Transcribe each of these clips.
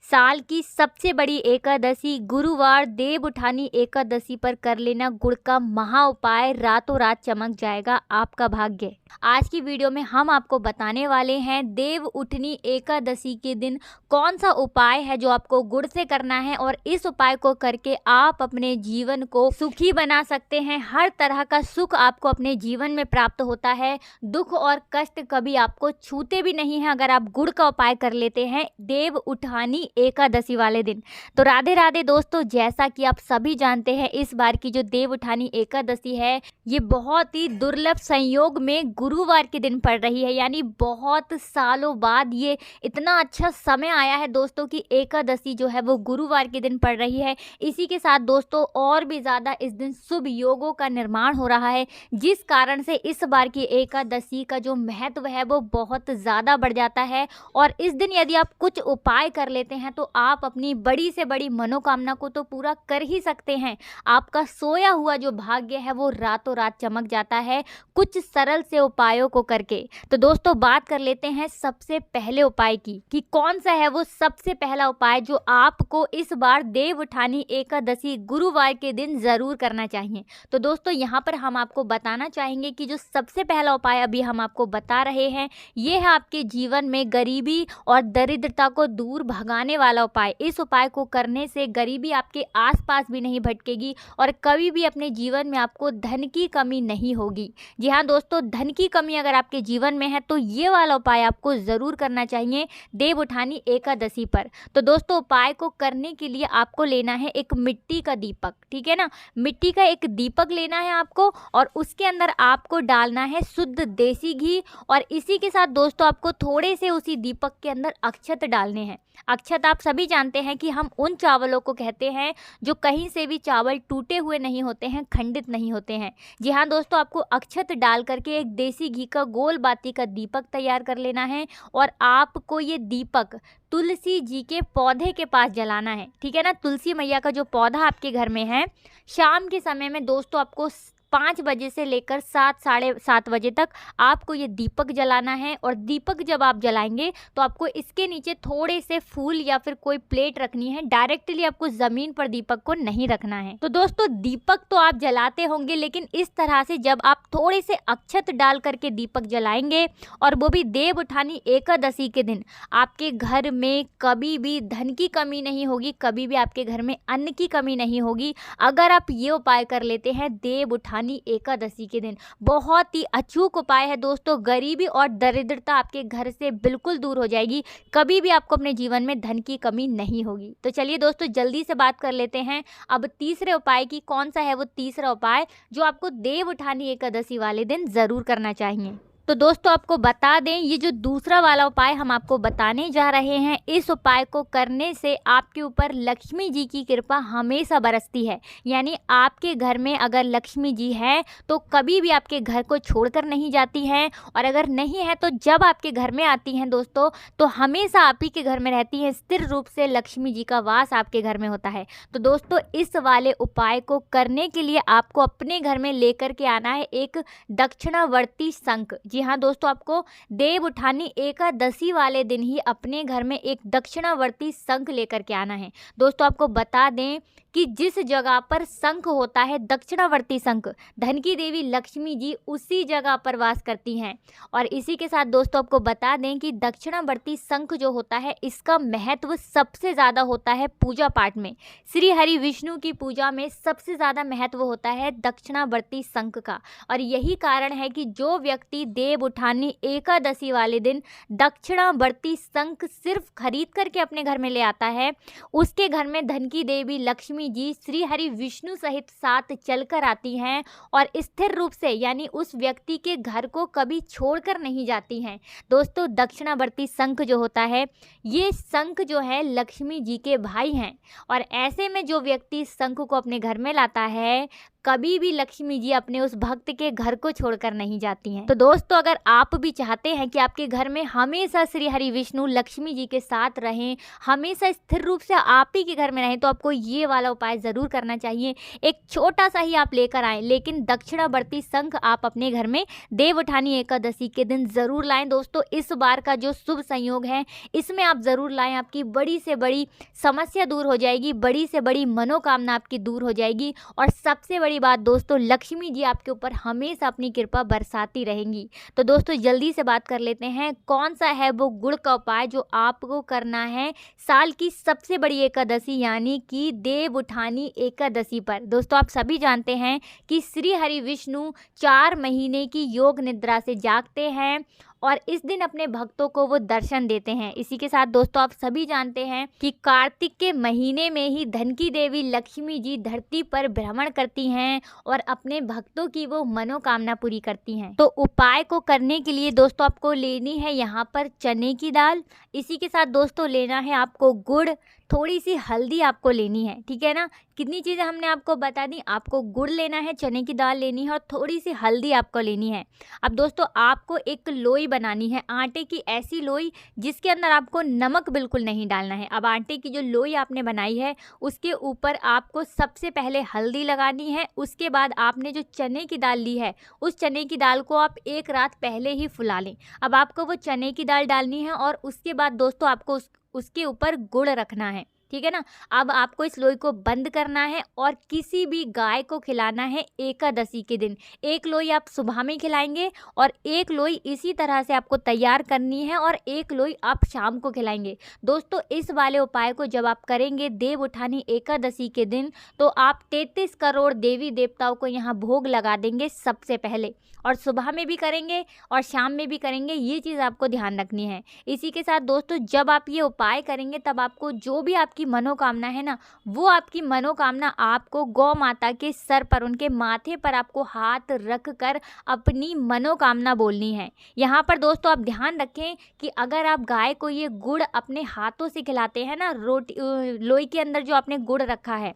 साल की सबसे बड़ी एकादशी गुरुवार देवउठानी एकादशी पर कर लेना गुड़ का महा उपाय, रातों रात चमक जाएगा आपका भाग्य। आज की वीडियो में हम आपको बताने वाले हैं देवउठनी एकादशी के दिन कौन सा उपाय है जो आपको गुड़ से करना है और इस उपाय को करके आप अपने जीवन को सुखी बना सकते हैं। हर तरह का सुख आपको अपने जीवन में प्राप्त होता है। दुख और कष्ट कभी आपको छूते भी नहीं है अगर आप गुड़ का उपाय कर लेते हैं देवउठानी एकादशी वाले दिन। तो राधे राधे दोस्तों, जैसा कि आप सभी जानते हैं इस बार की जो देवउठानी एकादशी है ये बहुत ही दुर्लभ संयोग में गुरुवार के दिन पड़ रही है, यानी बहुत सालों बाद ये इतना अच्छा समय आया है दोस्तों कि एकादशी जो है वो गुरुवार के दिन पड़ रही है। इसी के साथ दोस्तों और भी ज़्यादा इस दिन शुभ योगों का निर्माण हो रहा है, जिस कारण से इस बार की एकादशी का जो महत्व है वो बहुत ज़्यादा बढ़ जाता है। और इस दिन यदि आप कुछ उपाय कर लेते हैं तो आप अपनी बड़ी से बड़ी मनोकामना को तो पूरा कर ही सकते हैं। आपका सोया हुआ जो भाग्य है वो रातों रात चमक जाता है कुछ सरल से उपायों को करके। तो दोस्तों बात कर लेते हैं सबसे पहले उपाय की कि कौन सा है वो सबसे पहला उपाय जो आपको इस बार देवउठानी एकादशी गुरुवार के दिन ज़रूर करना चाहिए। तो दोस्तों यहाँ पर हम आपको बताना चाहेंगे कि जो सबसे पहला उपाय अभी हम आपको बता रहे हैं ये है आपके जीवन में गरीबी और दरिद्रता को दूर भगाने वाला उपाय। इस उपाय को करने से गरीबी आपके आसपास भी नहीं भटकेगी और कभी भी अपने जीवन में आपको धन की कमी नहीं होगी। जी हाँ दोस्तों, धन की कमी अगर आपके जीवन में है तो ये वाला उपाय आपको ज़रूर करना चाहिए देवउठानी एकादशी पर। तो दोस्तों उपाय को करने के लिए आपको लेना है एक मिट्टी का दीपक, ठीक है ना। मिट्टी का एक दीपक लेना है आपको और उसके अंदर आपको डालना है शुद्ध देसी घी और इसी के साथ दोस्तों आपको थोड़े से उसी दीपक के अंदर अक्षत डालने हैं। अक्षत आप सभी जानते हैं कि हम उन चावलों को कहते हैं जो कहीं से भी चावल टूटे हुए नहीं होते हैं, खंडित नहीं होते हैं। जी हाँ दोस्तों, आपको अक्षत डाल करके एक देसी घी का गोल बाती का दीपक तैयार कर लेना है और आपको ये दीपक तुलसी जी के पौधे के पास जलाना है, ठीक है ना। तुलसी मैया का जो पौधा आपके घर में है, शाम के समय में दोस्तों आपको 5 बजे से लेकर 7 साढ़े 7 बजे तक आपको ये दीपक जलाना है। और दीपक जब आप जलाएंगे तो आपको इसके नीचे थोड़े से फूल या फिर कोई प्लेट रखनी है, डायरेक्टली आपको ज़मीन पर दीपक को नहीं रखना है। तो दोस्तों दीपक तो आप जलाते होंगे, लेकिन इस तरह से जब आप थोड़े से अक्षत डाल करके दीपक जलाएंगे और वो भी देवउठानी एकादशी के दिन, आपके घर में कभी भी धन की कमी नहीं होगी, कभी भी आपके घर में अन्न की कमी नहीं होगी अगर आप ये उपाय कर लेते हैं देवउठानी एकादशी के दिन। बहुत ही अचूक उपाय है दोस्तों, गरीबी और दरिद्रता आपके घर से बिल्कुल दूर हो जाएगी, कभी भी आपको अपने जीवन में धन की कमी नहीं होगी। तो चलिए दोस्तों जल्दी से बात कर लेते हैं अब तीसरे उपाय की। कौन सा है वो तीसरा उपाय जो आपको देवउठानी एकादशी वाले दिन ज़रूर करना चाहिए। तो दोस्तों आपको बता दें ये जो दूसरा वाला उपाय हम आपको बताने जा रहे हैं, इस उपाय को करने से आपके ऊपर लक्ष्मी जी की कृपा हमेशा बरसती है। यानी आपके घर में अगर लक्ष्मी जी है तो कभी भी आपके घर को छोड़कर नहीं जाती हैं, और अगर नहीं है तो जब आपके घर में आती हैं दोस्तों तो हमेशा आप ही के घर में रहती हैं। स्थिर रूप से लक्ष्मी जी का वास आपके घर में होता है। तो दोस्तों इस वाले उपाय को करने के लिए आपको अपने घर में लेकर के आना है एक दक्षिणावर्ती शंख। जी हाँ दोस्तों, आपको देवउठानी एकादशी वाले दिन ही अपने घर में एक दक्षिणावर्ती शंख लेकर के आना है। दोस्तों आपको बता दें कि जिस जगह पर शंख होता है, दक्षिणावर्ती शंख, धन की देवी लक्ष्मी जी उसी जगह पर वास करती हैं। और इसी के साथ दोस्तों आपको बता दें कि दक्षिणावर्ती शंख जो होता है इसका महत्व सबसे ज़्यादा होता है पूजा पाठ में। श्री हरि विष्णु की पूजा में सबसे ज़्यादा महत्व होता है दक्षिणावर्ती शंख का। और यही कारण है कि जो व्यक्ति देवउठानी एकादशी वाले दिन दक्षिणावर्ती शंख सिर्फ खरीद करके अपने घर में ले आता है, उसके घर में धन की देवी लक्ष्मी जी श्री हरि विष्णु सहित साथ चलकर आती हैं और स्थिर रूप से यानी उस व्यक्ति के घर को कभी छोड़कर नहीं जाती हैं। दोस्तों दक्षिणावर्ती शंख जो होता है ये शंख जो है लक्ष्मी जी के भाई हैं, और ऐसे में जो व्यक्ति शंख को अपने घर में लाता है कभी भी लक्ष्मी जी अपने उस भक्त के घर को छोड़कर नहीं जाती हैं। तो दोस्तों, अगर आप भी चाहते हैं कि आपके घर में हमेशा श्री हरि विष्णु लक्ष्मी जी के साथ रहें, हमेशा स्थिर रूप से आप ही के घर में रहें, तो आपको ये वाला उपाय ज़रूर करना चाहिए। एक छोटा सा ही आप लेकर आएँ, लेकिन दक्षिणावर्ती शंख आप अपने घर में देव उठानी एकादशी के दिन ज़रूर लाएं। दोस्तों, इस बार का जो शुभ संयोग है इसमें आप ज़रूर लाएं, आपकी बड़ी से बड़ी समस्या दूर हो जाएगी, बड़ी से बड़ी मनोकामना आपकी दूर हो जाएगी। और सबसे बड़ी बात दोस्तों, लक्ष्मी जी आपके ऊपर हमेशा अपनी कृपा बरसाती रहेंगी। तो दोस्तों, जल्दी से बात कर लेते हैं कौन सा है वो गुड़ का उपाय जो आपको करना है साल की सबसे बड़ी एकादशी यानी कि देव उठानी एकादशी पर। दोस्तों, आप सभी जानते हैं कि श्री हरि विष्णु 4 महीने की योग निद्रा से जागते हैं और इस दिन अपने भक्तों को वो दर्शन देते हैं। इसी के साथ दोस्तों, आप सभी जानते हैं कि कार्तिक के महीने में ही धन की देवी लक्ष्मी जी धरती पर भ्रमण करती हैं और अपने भक्तों की वो मनोकामना पूरी करती हैं। तो उपाय को करने के लिए दोस्तों आपको लेनी है यहाँ पर चने की दाल। इसी के साथ दोस्तों लेना है आपको गुड़, थोड़ी सी हल्दी आपको लेनी है, ठीक है ना। कितनी चीज़ें हमने आपको बता दी, आपको गुड़ लेना है, चने की दाल लेनी है और थोड़ी सी हल्दी आपको लेनी है। अब दोस्तों, आपको एक लोई बनानी है आटे की, ऐसी लोई जिसके अंदर आपको नमक बिल्कुल नहीं डालना है। अब आटे की जो लोई आपने बनाई है उसके ऊपर आपको सबसे पहले हल्दी लगानी है। उसके बाद आपने जो चने की दाल ली है उस चने की दाल को आप एक रात पहले ही फुला लें। अब आपको वो चने की दाल डालनी है और उसके बाद दोस्तों आपको उसके ऊपर गुड़ रखना है, ठीक है ना। अब आपको इस लोई को बंद करना है और किसी भी गाय को खिलाना है एकादशी के दिन। एक लोई आप सुबह में खिलाएंगे और एक लोई इसी तरह से आपको तैयार करनी है और एक लोई आप शाम को खिलाएंगे। दोस्तों, इस वाले उपाय को जब आप करेंगे देव उठानी एकादशी के दिन, तो आप 33 करोड़ देवी देवताओं को यहाँ भोग लगा देंगे सबसे पहले, और सुबह में भी करेंगे और शाम में भी करेंगे। ये चीज़ आपको ध्यान रखनी है। इसी के साथ दोस्तों, जब आप ये उपाय करेंगे तब आपको जो भी आपकी मनोकामना है ना, वो आपकी मनोकामना आपको गौ माता के सर पर, उनके माथे पर आपको हाथ रख कर अपनी मनोकामना बोलनी है। यहाँ पर दोस्तों आप ध्यान रखें कि अगर आप गाय को ये गुड़ अपने हाथों से खिलाते हैं ना, लोई के अंदर जो आपने गुड़ रखा है,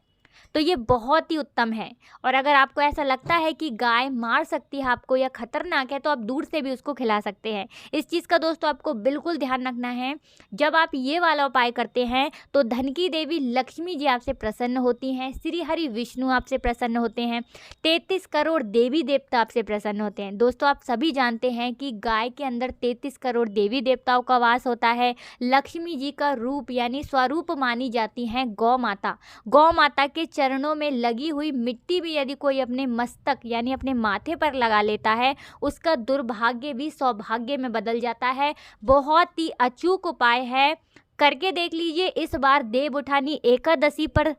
तो ये बहुत ही उत्तम है। और अगर आपको ऐसा लगता है कि गाय मार सकती है आपको या खतरनाक है, तो आप दूर से भी उसको खिला सकते हैं। इस चीज़ का दोस्तों आपको बिल्कुल ध्यान रखना है। जब आप ये वाला उपाय करते हैं तो धन की देवी लक्ष्मी जी आपसे प्रसन्न होती हैं, श्री हरि विष्णु आपसे प्रसन्न होते हैं, 33 करोड़ देवी देवता आपसे प्रसन्न होते हैं। दोस्तों, आप सभी जानते हैं कि गाय के अंदर 33 करोड़ देवी देवताओं का वास होता है। लक्ष्मी जी का रूप यानी स्वरूप मानी जाती हैं गौ माता। गौ माता के चरणों में लगी हुई मिट्टी भी यदि कोई अपने मस्तक यानी अपने माथे पर लगा लेता है, उसका दुर्भाग्य भी सौभाग्य में बदल जाता है। बहुत ही अचूक उपाय है, करके देख लीजिए। इस बार देव उठानी एकादशी पर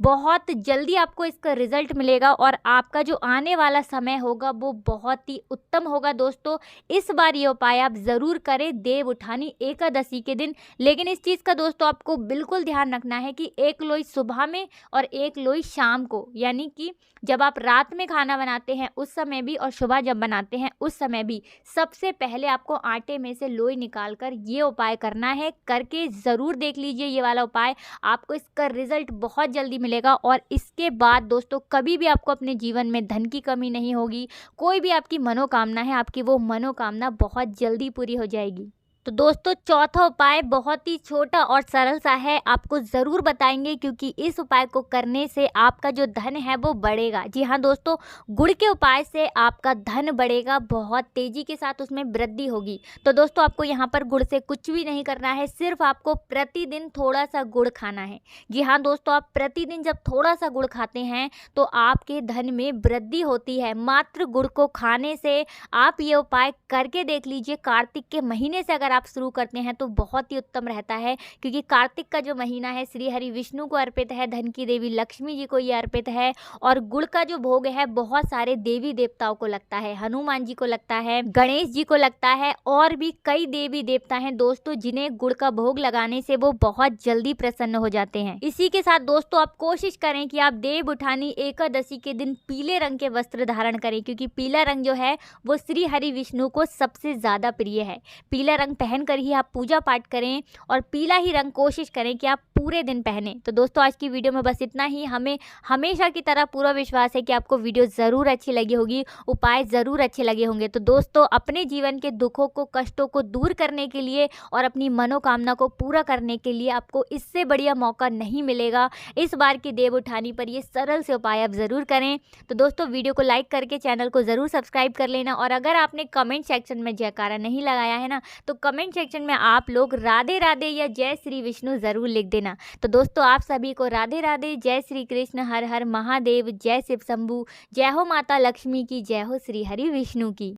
बहुत जल्दी आपको इसका रिजल्ट मिलेगा और आपका जो आने वाला समय होगा वो बहुत ही उत्तम होगा। दोस्तों, इस बार ये उपाय आप ज़रूर करें देव उठानी एकादशी के दिन। लेकिन इस चीज़ का दोस्तों आपको बिल्कुल ध्यान रखना है कि एक लोई सुबह में और एक लोई शाम को, यानी कि जब आप रात में खाना बनाते हैं उस समय भी और सुबह जब बनाते हैं उस समय भी, सबसे पहले आपको आटे में से लोई निकाल कर ये उपाय करना है। करके ज़रूर देख लीजिए ये वाला उपाय, आपको इसका रिजल्ट बहुत जल्दी मिलेगा। और इसके बाद दोस्तों कभी भी आपको अपने जीवन में धन की कमी नहीं होगी। कोई भी आपकी मनोकामना है, आपकी वो मनोकामना बहुत जल्दी पूरी हो जाएगी। तो दोस्तों, चौथा उपाय बहुत ही छोटा और सरल सा है, आपको ज़रूर बताएंगे क्योंकि इस उपाय को करने से आपका जो धन है वो बढ़ेगा। जी हाँ दोस्तों, गुड़ के उपाय से आपका धन बढ़ेगा, बहुत तेज़ी के साथ उसमें वृद्धि होगी। तो दोस्तों, आपको यहाँ पर गुड़ से कुछ भी नहीं करना है, सिर्फ आपको प्रतिदिन थोड़ा सा गुड़ खाना है। जी हाँ दोस्तों, आप प्रतिदिन जब थोड़ा सा गुड़ खाते हैं तो आपके धन में वृद्धि होती है। मात्र गुड़ को खाने से आप ये उपाय करके देख लीजिए। कार्तिक के महीने से अगर आप शुरू करते हैं तो बहुत ही उत्तम रहता है, क्योंकि कार्तिक का जो महीना है श्री हरि विष्णु को अर्पित है, धन की देवी लक्ष्मी जी को ये अर्पित है। और गुड़ का जो भोग है बहुत सारे देवी देवताओं को लगता है, हनुमान जी को लगता है, गणेश जी को लगता है, और भी कई देवी देवता हैं दोस्तों जिन्हें गुड़ का भोग लगाने से वो बहुत जल्दी प्रसन्न हो जाते हैं। इसी के साथ दोस्तों आप कोशिश करें कि आप देव उठानी एकादशी के दिन पीले रंग के वस्त्र धारण करें, क्योंकि पीला रंग जो है वो श्री हरि विष्णु को सबसे ज्यादा प्रिय है। पीला रंग पहनकर ही आप पूजा पाठ करें और पीला ही रंग कोशिश करें कि आप पूरे दिन पहने। तो दोस्तों आज की वीडियो में बस इतना ही। हमें हमेशा की तरह पूरा विश्वास है कि आपको वीडियो ज़रूर अच्छी लगी होगी, उपाय ज़रूर अच्छे लगे होंगे। तो दोस्तों अपने जीवन के दुखों को, कष्टों को दूर करने के लिए और अपनी मनोकामना को पूरा करने के लिए आपको इससे बढ़िया मौका नहीं मिलेगा। इस बार की देव उठानी पर ये सरल से उपाय आप ज़रूर करें। तो दोस्तों वीडियो को लाइक करके चैनल को ज़रूर सब्सक्राइब कर लेना, और अगर आपने कमेंट सेक्शन में जयकारा नहीं लगाया है ना, तो कमेंट सेक्शन में आप लोग राधे राधे या जय श्री विष्णु ज़रूर लिख देना। तो दोस्तों आप सभी को राधे राधे, जय श्री कृष्ण, हर हर महादेव, जय शिव शंभू, जय हो माता लक्ष्मी की, जय हो श्री हरि विष्णु की।